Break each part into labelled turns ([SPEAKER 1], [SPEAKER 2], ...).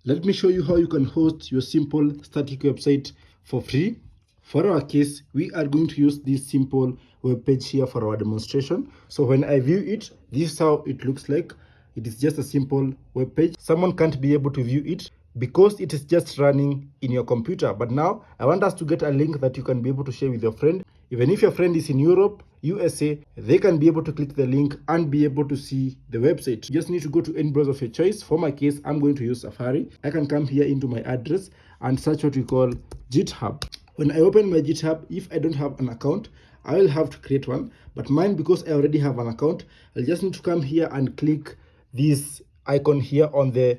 [SPEAKER 1] Let me show you how you can host your simple static website for free. For our case, we are going to use this simple web page here for our demonstration. So when I view it, this is how it looks like. It is just a simple web page. Someone can't be able to view it because it is just running in your computer. But now I want us to get a link that you can be able to share with your friend. Even if your friend is in Europe, USA, they can be able to click the link and be able to see the website. You just need to go to any browser of your choice. For my case, I'm going to use Safari. I can come here into my address and search what we call GitHub. When I open my GitHub, if I don't have an account, I will have to create one. But mine, because I already have an account, I'll just need to come here and click this icon here on the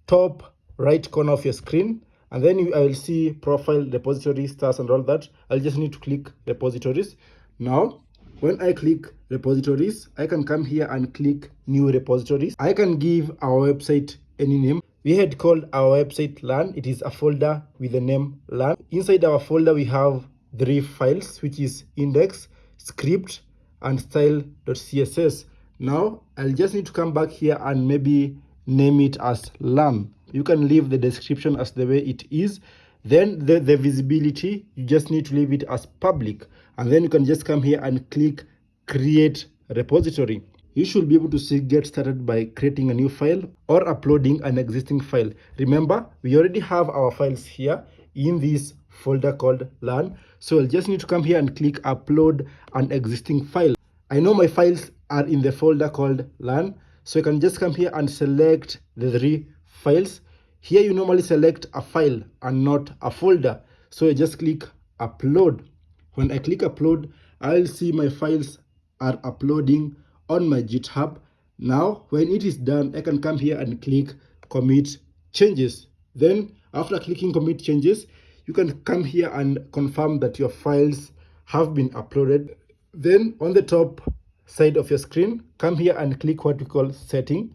[SPEAKER 1] top right corner of your screen, and then I will see profile, repository, stars, and all that. I'll just need to click repositories. Now when I click repositories, I can come here and click new repositories. I can give our website any name. We had called our website LAN. It is a folder with the name LAN. Inside our folder we have 3 files, which is index, script, and style.css. Now I'll just need to come back here and maybe name it as LAN. You can leave the description as the way it is. Then the visibility, you just need to leave it as public, and then you can just come here and click create repository. You should be able to get started by creating a new file or uploading an existing file. Remember, we already have our files here in this folder called LAN. So I'll just need to come here and click upload an existing file. I know my files are in the folder called LAN, so I can just come here and select the 3 files. Here you normally select a file and not a folder. So I just click upload. When I click upload, I'll see my files are uploading on my GitHub. Now, when it is done, I can come here and click commit changes. Then after clicking commit changes, you can come here and confirm that your files have been uploaded. Then on the top side of your screen, come here and click what we call setting.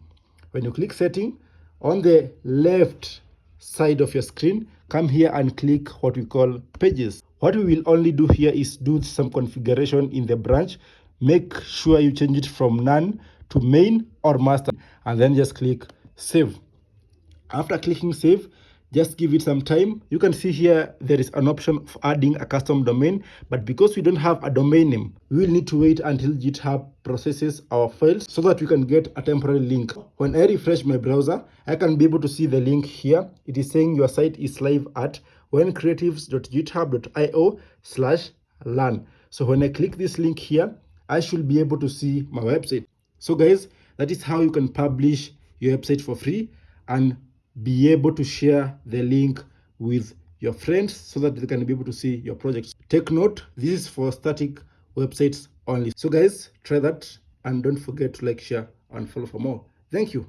[SPEAKER 1] When you click setting, on the left side of your screen, come here and click what we call pages. What we will only do here is do some configuration in the branch. Make sure you change it from none to main or master, and then just click save. After clicking save, just give it some time. You can see here there is an option of adding a custom domain, but because we don't have a domain name, we will need to wait until GitHub processes our files so that we can get a temporary link. When I refresh my browser, I can be able to see the link here. It is saying your site is live at whencreatives.github.io/LAN. So when I click this link here, I should be able to see my website. So guys, that is how you can publish your website for free and be able to share the link with your friends so that they can be able to see your projects. Take note, this is for static websites only. So guys, try that and don't forget to like, share, and follow for more. Thank you.